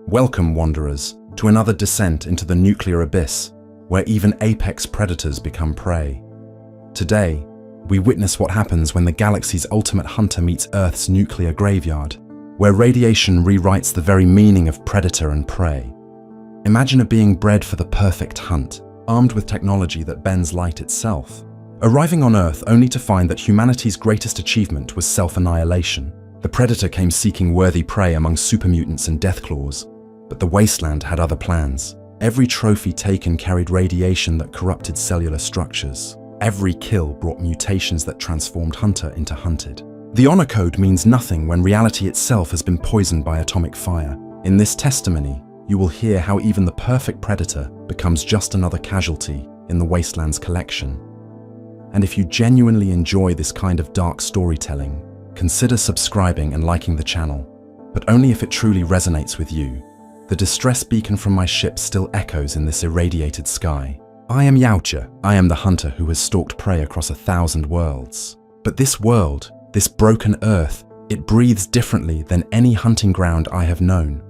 Welcome, wanderers, to another descent into the nuclear abyss, where even apex predators become prey. Today, we witness what happens when the galaxy's ultimate hunter meets Earth's nuclear graveyard, where radiation rewrites the very meaning of predator and prey. Imagine a being bred for the perfect hunt, armed with technology that bends light itself, arriving on Earth only to find that humanity's greatest achievement was self-annihilation. The predator came seeking worthy prey among supermutants and Deathclaws, but the Wasteland had other plans. Every trophy taken carried radiation that corrupted cellular structures. Every kill brought mutations that transformed hunter into hunted. The honor code means nothing when reality itself has been poisoned by atomic fire. In this testimony, you will hear how even the perfect predator becomes just another casualty in the Wasteland's collection. And if you genuinely enjoy this kind of dark storytelling, consider subscribing and liking the channel, but only if it truly resonates with you. The distress beacon from my ship still echoes in this irradiated sky. I am Yautja. I am the hunter who has stalked prey across 1,000 worlds. But this world, this broken Earth, it breathes differently than any hunting ground I have known.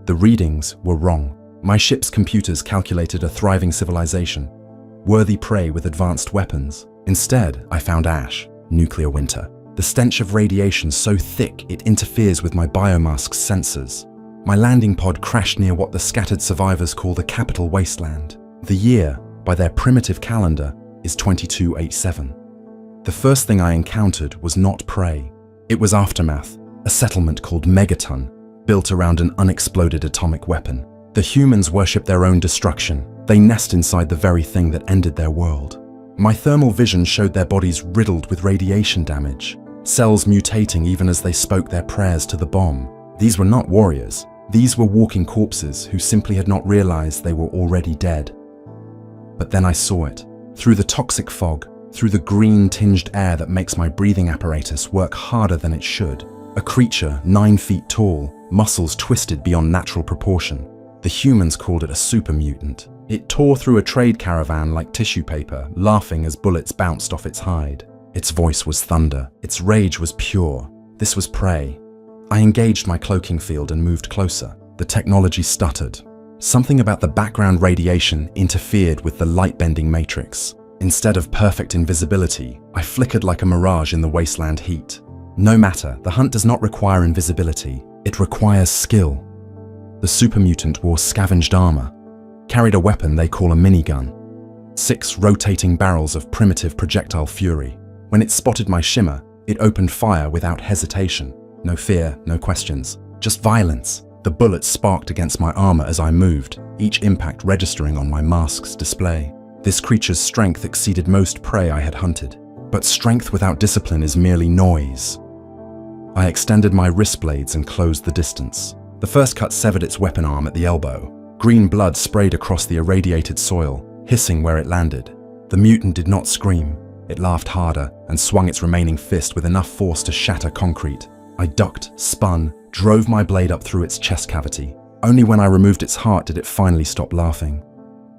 The readings were wrong. My ship's computers calculated a thriving civilization, worthy prey with advanced weapons. Instead, I found ash, nuclear winter. The stench of radiation so thick it interferes with my biomask's sensors. My landing pod crashed near what the scattered survivors call the capital Wasteland. The year, by their primitive calendar, is 2287. The first thing I encountered was not prey. It was aftermath, a settlement called Megaton, built around an unexploded atomic weapon. The humans worship their own destruction. They nest inside the very thing that ended their world. My thermal vision showed their bodies riddled with radiation damage, cells mutating even as they spoke their prayers to the bomb. These were not warriors. These were walking corpses who simply had not realized they were already dead. But then I saw it. Through the toxic fog, through the green-tinged air that makes my breathing apparatus work harder than it should. A creature 9 feet tall, muscles twisted beyond natural proportion. The humans called it a super mutant. It tore through a trade caravan like tissue paper, laughing as bullets bounced off its hide. Its voice was thunder. Its rage was pure. This was prey. I engaged my cloaking field and moved closer. The technology stuttered. Something about the background radiation interfered with the light-bending matrix. Instead of perfect invisibility, I flickered like a mirage in the wasteland heat. No matter, the hunt does not require invisibility. It requires skill. The supermutant wore scavenged armor, carried a weapon they call a minigun. 6 rotating barrels of primitive projectile fury. When it spotted my shimmer, it opened fire without hesitation. No fear, no questions, just violence. The bullets sparked against my armor as I moved, each impact registering on my mask's display. This creature's strength exceeded most prey I had hunted. But strength without discipline is merely noise. I extended my wrist blades and closed the distance. The first cut severed its weapon arm at the elbow. Green blood sprayed across the irradiated soil, hissing where it landed. The mutant did not scream. It laughed harder and swung its remaining fist with enough force to shatter concrete. I ducked, spun, drove my blade up through its chest cavity. Only when I removed its heart did it finally stop laughing.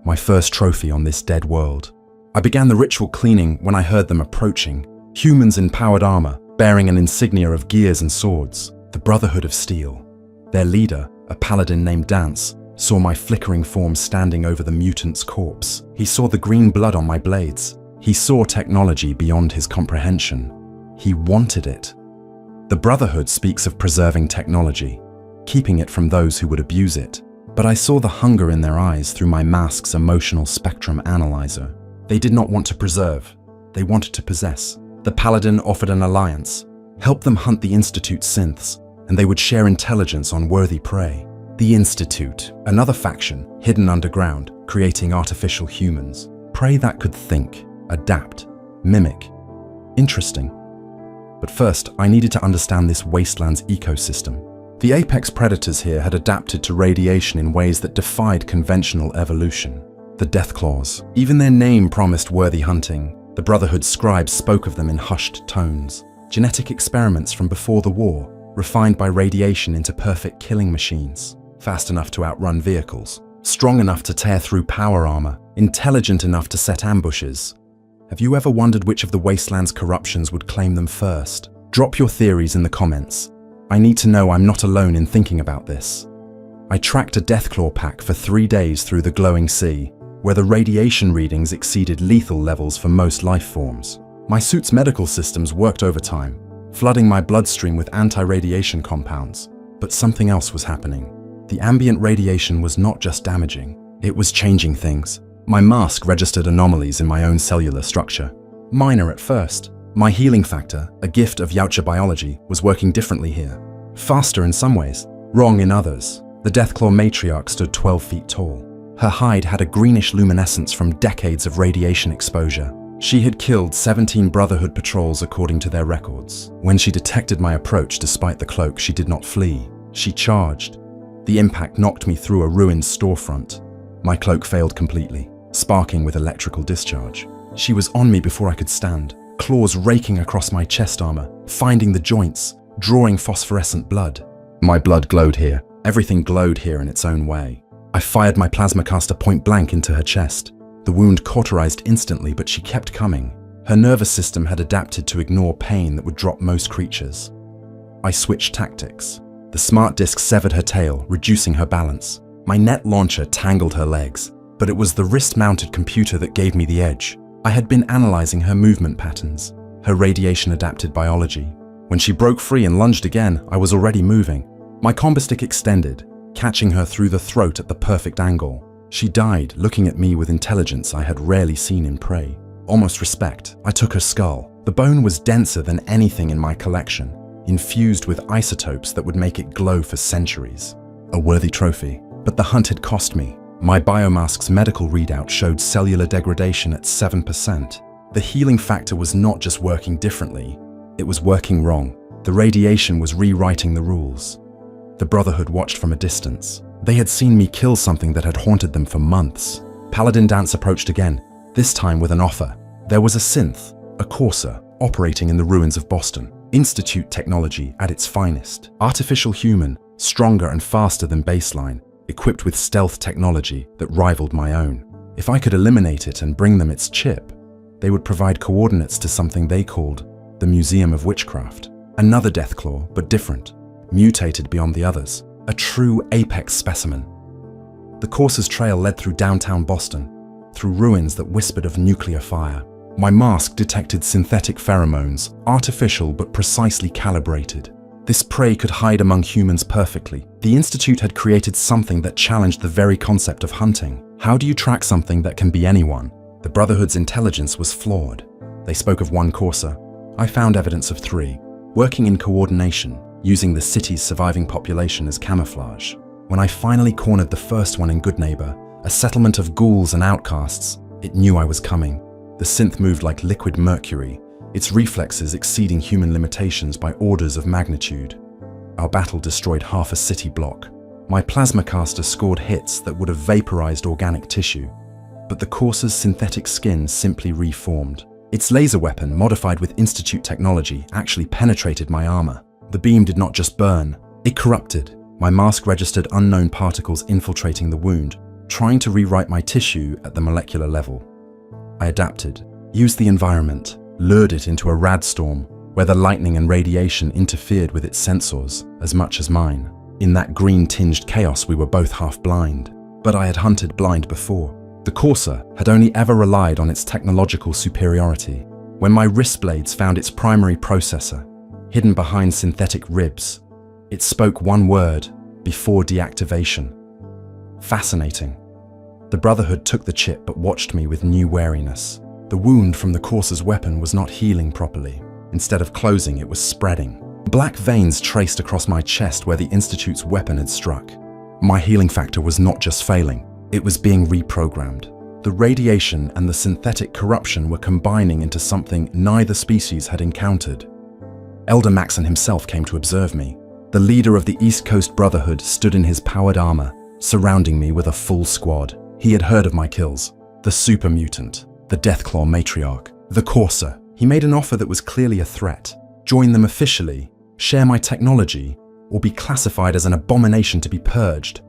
My first trophy on this dead world. I began the ritual cleaning when I heard them approaching. Humans in powered armor, bearing an insignia of gears and swords. The Brotherhood of Steel. Their leader, a paladin named Dance, saw my flickering form standing over the mutant's corpse. He saw the green blood on my blades. He saw technology beyond his comprehension. He wanted it. The Brotherhood speaks of preserving technology, keeping it from those who would abuse it. But I saw the hunger in their eyes through my mask's emotional spectrum analyzer. They did not want to preserve. They wanted to possess. The Paladin offered an alliance, help them hunt the Institute synths, and they would share intelligence on worthy prey. The Institute, another faction, hidden underground, creating artificial humans. Prey that could think, adapt, mimic. Interesting. But first, I needed to understand this wasteland's ecosystem. The apex predators here had adapted to radiation in ways that defied conventional evolution. The Deathclaws. Even their name promised worthy hunting. The Brotherhood scribes spoke of them in hushed tones. Genetic experiments from before the war, refined by radiation into perfect killing machines. Fast enough to outrun vehicles. Strong enough to tear through power armor. Intelligent enough to set ambushes. Have you ever wondered which of the Wasteland's corruptions would claim them first? Drop your theories in the comments. I need to know I'm not alone in thinking about this. I tracked a Deathclaw pack for 3 days through the glowing sea, where the radiation readings exceeded lethal levels for most life forms. My suit's medical systems worked overtime, flooding my bloodstream with anti-radiation compounds. But something else was happening. The ambient radiation was not just damaging, it was changing things. My mask registered anomalies in my own cellular structure. Minor at first. My healing factor, a gift of Yautja biology, was working differently here. Faster in some ways, wrong in others. The Deathclaw matriarch stood 12 feet tall. Her hide had a greenish luminescence from decades of radiation exposure. She had killed 17 Brotherhood patrols according to their records. When she detected my approach despite the cloak, she did not flee. She charged. The impact knocked me through a ruined storefront. My cloak failed completely, sparking with electrical discharge. She was on me before I could stand, claws raking across my chest armor, finding the joints, drawing phosphorescent blood. My blood glowed here. Everything glowed here in its own way. I fired my plasma caster point blank into her chest. The wound cauterized instantly, but she kept coming. Her nervous system had adapted to ignore pain that would drop most creatures. I switched tactics. The smart disc severed her tail, reducing her balance. My net launcher tangled her legs, but it was the wrist-mounted computer that gave me the edge. I had been analyzing her movement patterns, her radiation-adapted biology. When she broke free and lunged again, I was already moving. My combo stick extended, catching her through the throat at the perfect angle. She died, looking at me with intelligence I had rarely seen in prey. Almost respect. I took her skull. The bone was denser than anything in my collection, infused with isotopes that would make it glow for centuries. A worthy trophy. But the hunt had cost me. My biomask's medical readout showed cellular degradation at 7%. The healing factor was not just working differently, it was working wrong. The radiation was rewriting the rules. The Brotherhood watched from a distance. They had seen me kill something that had haunted them for months. Paladin Dance approached again, this time with an offer. There was a synth, a Corsair, operating in the ruins of Boston. Institute technology at its finest. Artificial human, stronger and faster than baseline, equipped with stealth technology that rivaled my own. If I could eliminate it and bring them its chip, they would provide coordinates to something they called the Museum of Witchcraft. Another Deathclaw, but different. Mutated beyond the others, a true apex specimen. The Corsair's trail led through downtown Boston, through ruins that whispered of nuclear fire. My mask detected synthetic pheromones, artificial but precisely calibrated. This prey could hide among humans perfectly. The Institute had created something that challenged the very concept of hunting. How do you track something that can be anyone? The Brotherhood's intelligence was flawed. They spoke of one Corsair. I found evidence of 3, working in coordination, using the city's surviving population as camouflage. When I finally cornered the first one in Goodneighbor, a settlement of ghouls and outcasts, it knew I was coming. The synth moved like liquid mercury, its reflexes exceeding human limitations by orders of magnitude. Our battle destroyed half a city block. My plasma caster scored hits that would have vaporized organic tissue, but the Corsair's synthetic skin simply reformed. Its laser weapon, modified with Institute technology, actually penetrated my armor. The beam did not just burn, it corrupted. My mask registered unknown particles infiltrating the wound, trying to rewrite my tissue at the molecular level. I adapted, used the environment, lured it into a rad storm, where the lightning and radiation interfered with its sensors as much as mine. In that green-tinged chaos, we were both half blind. But I had hunted blind before. The Corsair had only ever relied on its technological superiority. When my wrist blades found its primary processor, hidden behind synthetic ribs, it spoke one word before deactivation. Fascinating. The Brotherhood took the chip but watched me with new wariness. The wound from the Corsair's weapon was not healing properly. Instead of closing, it was spreading. Black veins traced across my chest where the Institute's weapon had struck. My healing factor was not just failing, it was being reprogrammed. The radiation and the synthetic corruption were combining into something neither species had encountered. Elder Maxon himself came to observe me. The leader of the East Coast Brotherhood stood in his powered armor, surrounding me with a full squad. He had heard of my kills. The super mutant, the Deathclaw matriarch, the Corsair. He made an offer that was clearly a threat. Join them officially, share my technology, or be classified as an abomination to be purged.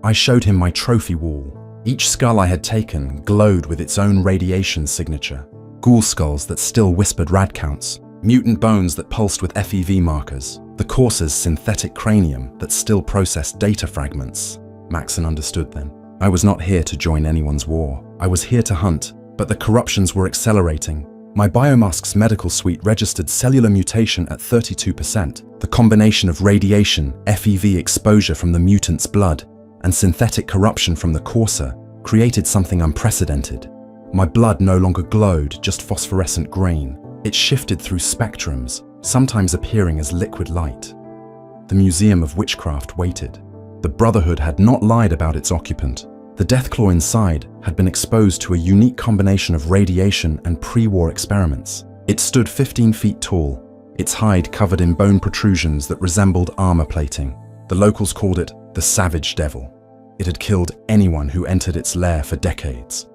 I showed him my trophy wall. Each skull I had taken glowed with its own radiation signature. Ghoul skulls that still whispered rad counts, mutant bones that pulsed with FEV markers, the courser's synthetic cranium that still processed data fragments. Maxon understood then. I was not here to join anyone's war. I was here to hunt, but the corruptions were accelerating. My biomask's medical suite registered cellular mutation at 32%. The combination of radiation, FEV exposure from the mutant's blood, and synthetic corruption from the courser created something unprecedented. My blood no longer glowed, just phosphorescent grain. It shifted through spectrums, sometimes appearing as liquid light. The Museum of Witchcraft waited. The Brotherhood had not lied about its occupant. The Deathclaw inside had been exposed to a unique combination of radiation and pre-war experiments. It stood 15 feet tall, its hide covered in bone protrusions that resembled armor plating. The locals called it the Savage Devil. It had killed anyone who entered its lair for decades.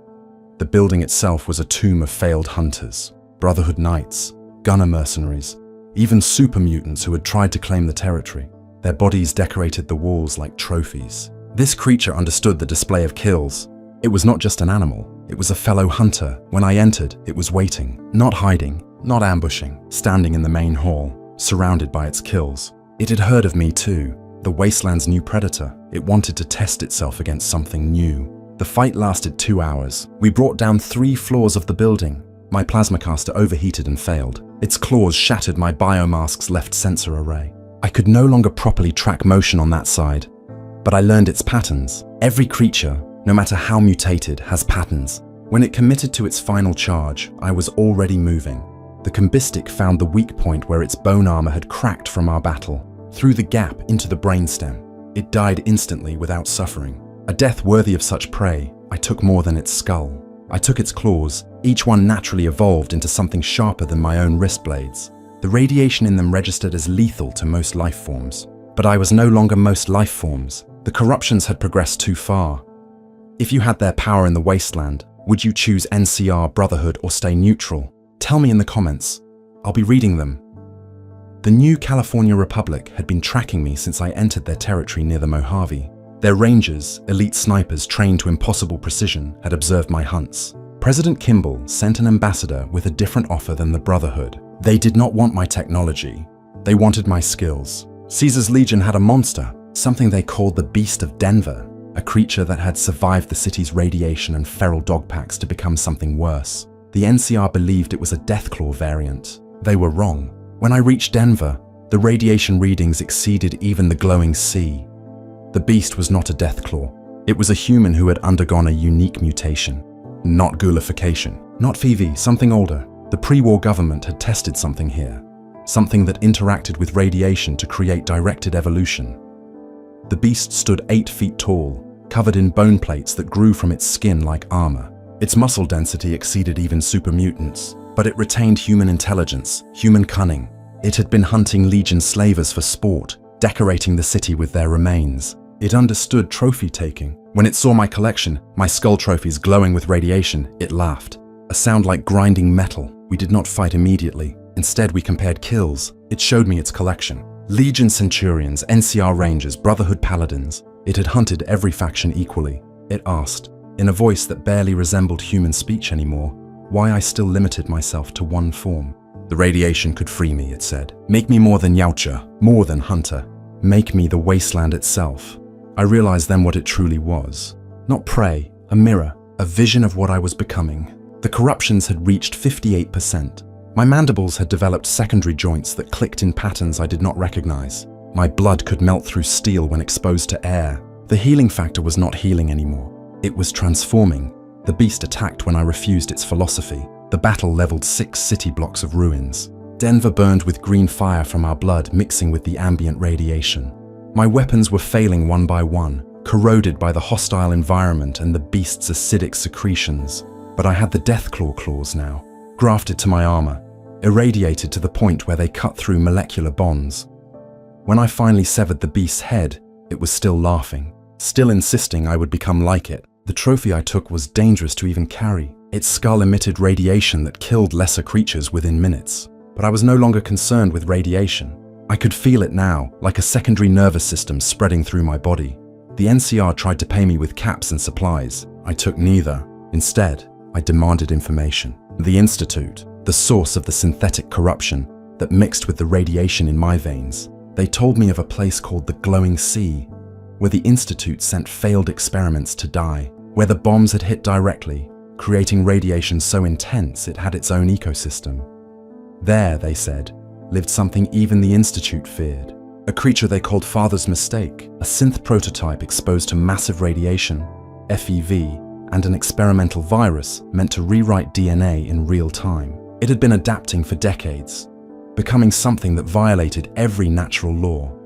The building itself was a tomb of failed hunters, Brotherhood knights, gunner mercenaries, even super mutants who had tried to claim the territory. Their bodies decorated the walls like trophies. This creature understood the display of kills. It was not just an animal, it was a fellow hunter. When I entered, it was waiting, not hiding, not ambushing, standing in the main hall, surrounded by its kills. It had heard of me too, the Wasteland's new predator. It wanted to test itself against something new. The fight lasted 2 hours. We brought down 3 floors of the building. My plasmacaster overheated and failed. Its claws shattered my biomask's left sensor array. I could no longer properly track motion on that side, but I learned its patterns. Every creature, no matter how mutated, has patterns. When it committed to its final charge, I was already moving. The Combistic found the weak point where its bone armor had cracked from our battle, through the gap into the brainstem. It died instantly without suffering. A death worthy of such prey. I took more than its skull. I took its claws. Each one naturally evolved into something sharper than my own wrist blades. The radiation in them registered as lethal to most life forms. But I was no longer most life forms. The corruptions had progressed too far. If you had their power in the Wasteland, would you choose NCR, Brotherhood, or stay neutral? Tell me in the comments. I'll be reading them. The new California Republic had been tracking me since I entered their territory near the Mojave. Their rangers, elite snipers trained to impossible precision, had observed my hunts. President Kimball sent an ambassador with a different offer than the Brotherhood. They did not want my technology. They wanted my skills. Caesar's Legion had a monster, something they called the Beast of Denver, a creature that had survived the city's radiation and feral dog packs to become something worse. The NCR believed it was a Deathclaw variant. They were wrong. When I reached Denver, the radiation readings exceeded even the glowing sea. The beast was not a Deathclaw. It was a human who had undergone a unique mutation. Not ghoulification, not FEV, something older. The pre-war government had tested something here, something that interacted with radiation to create directed evolution. The beast stood 8 feet tall, covered in bone plates that grew from its skin like armor. Its muscle density exceeded even super mutants, but it retained human intelligence, human cunning. It had been hunting Legion slavers for sport, decorating the city with their remains. It understood trophy taking. When it saw my collection, my skull trophies glowing with radiation, it laughed. A sound like grinding metal. We did not fight immediately. Instead, we compared kills. It showed me its collection. Legion Centurions, NCR Rangers, Brotherhood Paladins. It had hunted every faction equally. It asked, in a voice that barely resembled human speech anymore, why I still limited myself to one form. The radiation could free me, it said. Make me more than Yautja, more than Hunter. Make me the Wasteland itself. I realized then what it truly was. Not prey, a mirror, a vision of what I was becoming. The corruptions had reached 58%. My mandibles had developed secondary joints that clicked in patterns I did not recognize. My blood could melt through steel when exposed to air. The healing factor was not healing anymore. It was transforming. The beast attacked when I refused its philosophy. The battle leveled 6 city blocks of ruins. Denver burned with green fire from our blood mixing with the ambient radiation. My weapons were failing one by one, corroded by the hostile environment and the beast's acidic secretions. But I had the Deathclaw claws now, grafted to my armor, irradiated to the point where they cut through molecular bonds. When I finally severed the beast's head, it was still laughing, still insisting I would become like it. The trophy I took was dangerous to even carry. Its skull emitted radiation that killed lesser creatures within minutes. But I was no longer concerned with radiation. I could feel it now, like a secondary nervous system spreading through my body. The NCR tried to pay me with caps and supplies. I took neither. Instead, I demanded information. The Institute, the source of the synthetic corruption, that mixed with the radiation in my veins. They told me of a place called the Glowing Sea, where the Institute sent failed experiments to die, where the bombs had hit directly, creating radiation so intense it had its own ecosystem. There, they said, lived something even the Institute feared, a creature they called Father's Mistake, a synth prototype exposed to massive radiation, FEV, and an experimental virus meant to rewrite DNA in real time. It had been adapting for decades, becoming something that violated every natural law,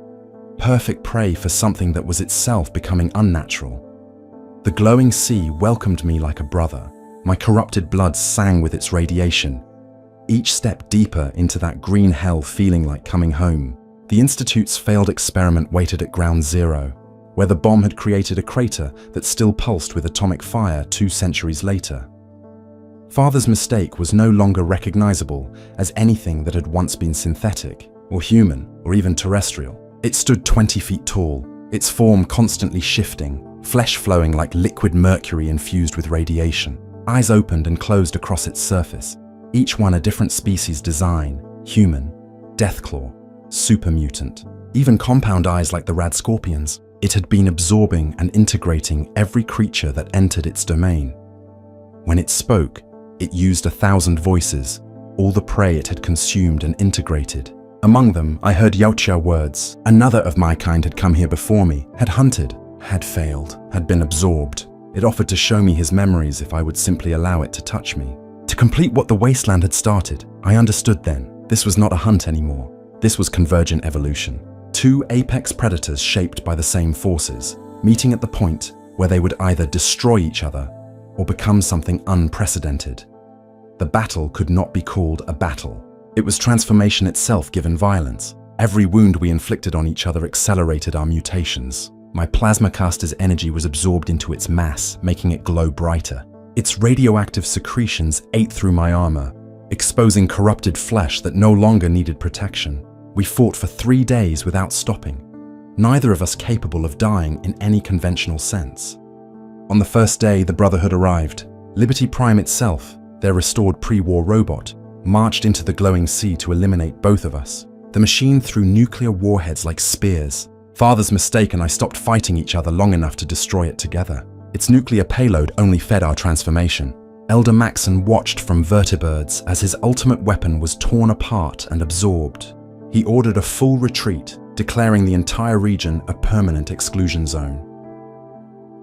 perfect prey for something that was itself becoming unnatural. The Glowing Sea welcomed me like a brother. My corrupted blood sang with its radiation, each step deeper into that green hell feeling like coming home. The Institute's failed experiment waited at ground zero, where the bomb had created a crater that still pulsed with atomic fire 2 centuries later. Father's Mistake was no longer recognizable as anything that had once been synthetic, or human, or even terrestrial. It stood 20 feet tall, its form constantly shifting, flesh flowing like liquid mercury infused with radiation. Eyes opened and closed across its surface, each one a different species design: human, Deathclaw, super mutant, even compound eyes like the rad scorpions. It had been absorbing and integrating every creature that entered its domain. When it spoke, it used 1,000 voices, all the prey it had consumed and integrated. Among them, I heard Yautja words. Another of my kind had come here before me, had hunted, had failed, had been absorbed. It offered to show me his memories if I would simply allow it to touch me. To complete what the Wasteland had started, I understood then. This was not a hunt anymore. This was convergent evolution. 2 apex predators shaped by the same forces, meeting at the point where they would either destroy each other or become something unprecedented. The battle could not be called a battle. It was transformation itself given violence. Every wound we inflicted on each other accelerated our mutations. My plasma caster's energy was absorbed into its mass, making it glow brighter. Its radioactive secretions ate through my armor, exposing corrupted flesh that no longer needed protection. We fought for 3 days without stopping, neither of us capable of dying in any conventional sense. On the first day, the Brotherhood arrived. Liberty Prime itself, their restored pre-war robot, marched into the Glowing Sea to eliminate both of us. The machine threw nuclear warheads like spears. Father's Mistake and I stopped fighting each other long enough to destroy it together. Its nuclear payload only fed our transformation. Elder Maxon watched from vertibirds as his ultimate weapon was torn apart and absorbed. He ordered a full retreat, declaring the entire region a permanent exclusion zone.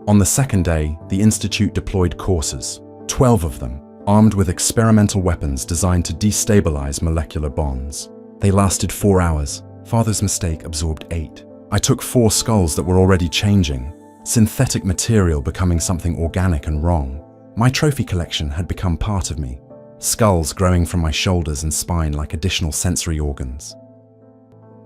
On the second day, the Institute deployed coursers, 12 of them, armed with experimental weapons designed to destabilize molecular bonds. They lasted 4 hours. Father's Mistake absorbed 8. I took 4 skulls that were already changing, synthetic material becoming something organic and wrong. My trophy collection had become part of me, skulls growing from my shoulders and spine like additional sensory organs.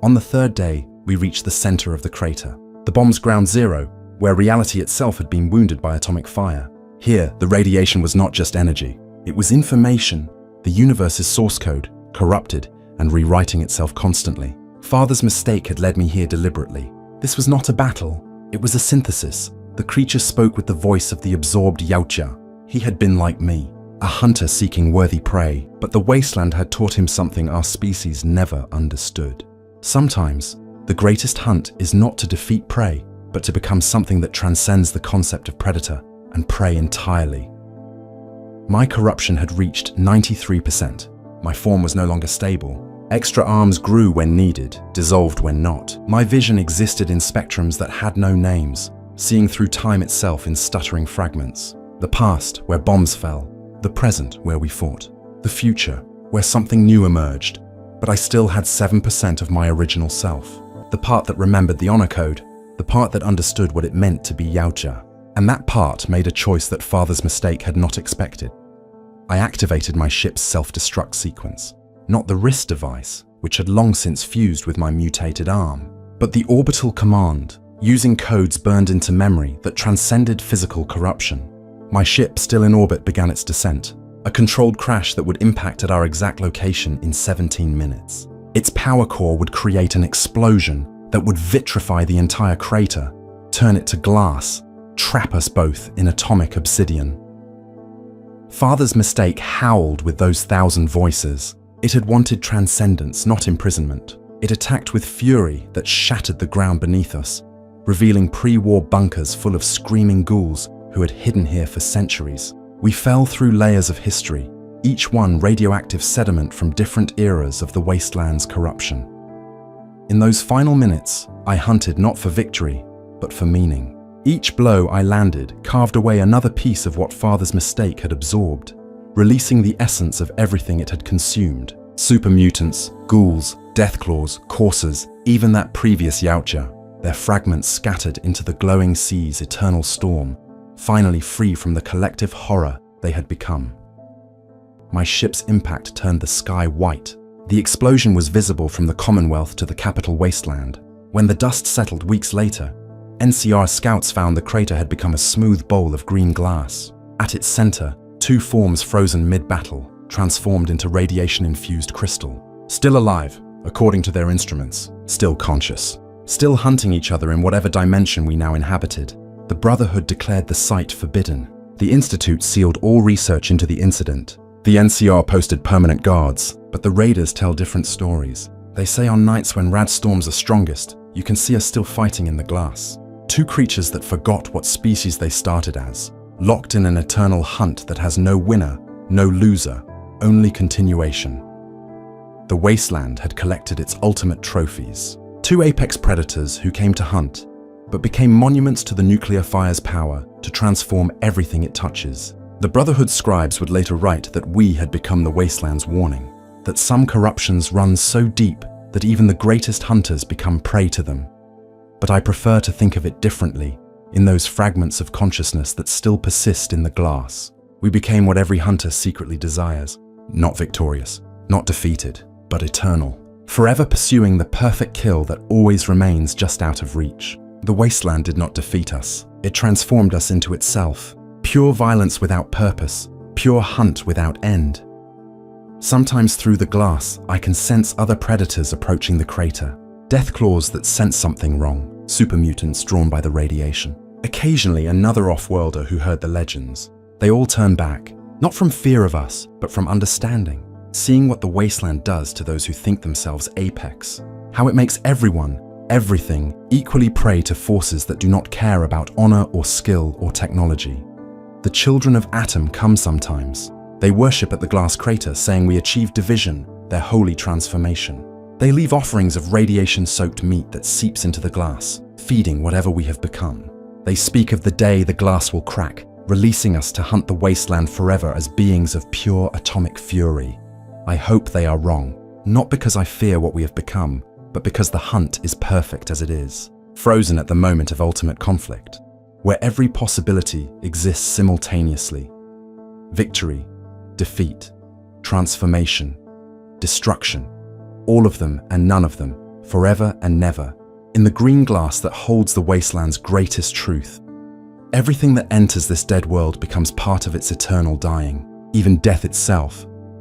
On the third day, we reached the center of the crater, the bomb's ground zero, where reality itself had been wounded by atomic fire. Here, the radiation was not just energy. It was information, the universe's source code, corrupted and rewriting itself constantly. Father's Mistake had led me here deliberately. This was not a battle, it was a synthesis. The creature spoke with the voice of the absorbed Yautja. He had been like me, a hunter seeking worthy prey, but the Wasteland had taught him something our species never understood. Sometimes, the greatest hunt is not to defeat prey, but to become something that transcends the concept of predator and prey entirely. My corruption had reached 93%. My form was no longer stable. Extra arms grew when needed, dissolved when not. My vision existed in spectrums that had no names, seeing through time itself in stuttering fragments. The past, where bombs fell. The present, where we fought. The future, where something new emerged. But I still had 7% of my original self. The part that remembered the honor code. The part that understood what it meant to be Yautja. And that part made a choice that Father's Mistake had not expected. I activated my ship's self-destruct sequence. Not the wrist device, which had long since fused with my mutated arm, but the orbital command, using codes burned into memory that transcended physical corruption. My ship, still in orbit, began its descent, a controlled crash that would impact at our exact location in 17 minutes. Its power core would create an explosion that would vitrify the entire crater, turn it to glass, trap us both in atomic obsidian. Father's Mistake howled with those 1,000 voices. It had wanted transcendence, not imprisonment. It attacked with fury that shattered the ground beneath us, revealing pre-war bunkers full of screaming ghouls who had hidden here for centuries. We fell through layers of history, each one radioactive sediment from different eras of the Wasteland's corruption. In those final minutes, I hunted not for victory, but for meaning. Each blow I landed carved away another piece of what Father's mistake had absorbed, releasing the essence of everything it had consumed. Super mutants, ghouls, Deathclaws, coursers, even that previous Yautja, their fragments scattered into the glowing sea's eternal storm, finally free from the collective horror they had become. My ship's impact turned the sky white. The explosion was visible from the Commonwealth to the capital Wasteland. When the dust settled weeks later, NCR scouts found the crater had become a smooth bowl of green glass. At its center, two forms frozen mid-battle, transformed into radiation-infused crystal. Still alive, according to their instruments, still conscious, still hunting each other in whatever dimension we now inhabited. The Brotherhood declared the site forbidden. The Institute sealed all research into the incident. The NCR posted permanent guards, but the raiders tell different stories. They say on nights when rad storms are strongest, you can see us still fighting in the glass. Two creatures that forgot what species they started as, locked in an eternal hunt that has no winner, no loser, only continuation. The Wasteland had collected its ultimate trophies. Two apex predators who came to hunt, but became monuments to the nuclear fire's power to transform everything it touches. The Brotherhood scribes would later write that we had become the Wasteland's warning, that some corruptions run so deep that even the greatest hunters become prey to them. But I prefer to think of it differently, in those fragments of consciousness that still persist in the glass. We became what every hunter secretly desires, not victorious, not defeated, but eternal, forever pursuing the perfect kill that always remains just out of reach. The Wasteland did not defeat us. It transformed us into itself. Pure violence without purpose, pure hunt without end. Sometimes through the glass, I can sense other predators approaching the crater. Deathclaws that sense something wrong, super mutants drawn by the radiation. Occasionally another off-worlder who heard the legends. They all turn back, not from fear of us, but from understanding. Seeing what the Wasteland does to those who think themselves apex. How it makes everyone, everything, equally prey to forces that do not care about honor or skill or technology. The children of Atom come sometimes. They worship at the glass crater, saying we achieved division, their holy transformation. They leave offerings of radiation-soaked meat that seeps into the glass, feeding whatever we have become. They speak of the day the glass will crack, releasing us to hunt the Wasteland forever as beings of pure atomic fury. I hope they are wrong, not because I fear what we have become, but because the hunt is perfect as it is, frozen at the moment of ultimate conflict, where every possibility exists simultaneously. Victory, defeat, transformation, destruction, all of them and none of them, forever and never, in the green glass that holds the Wasteland's greatest truth. Everything that enters this dead world becomes part of its eternal dying, even death itself,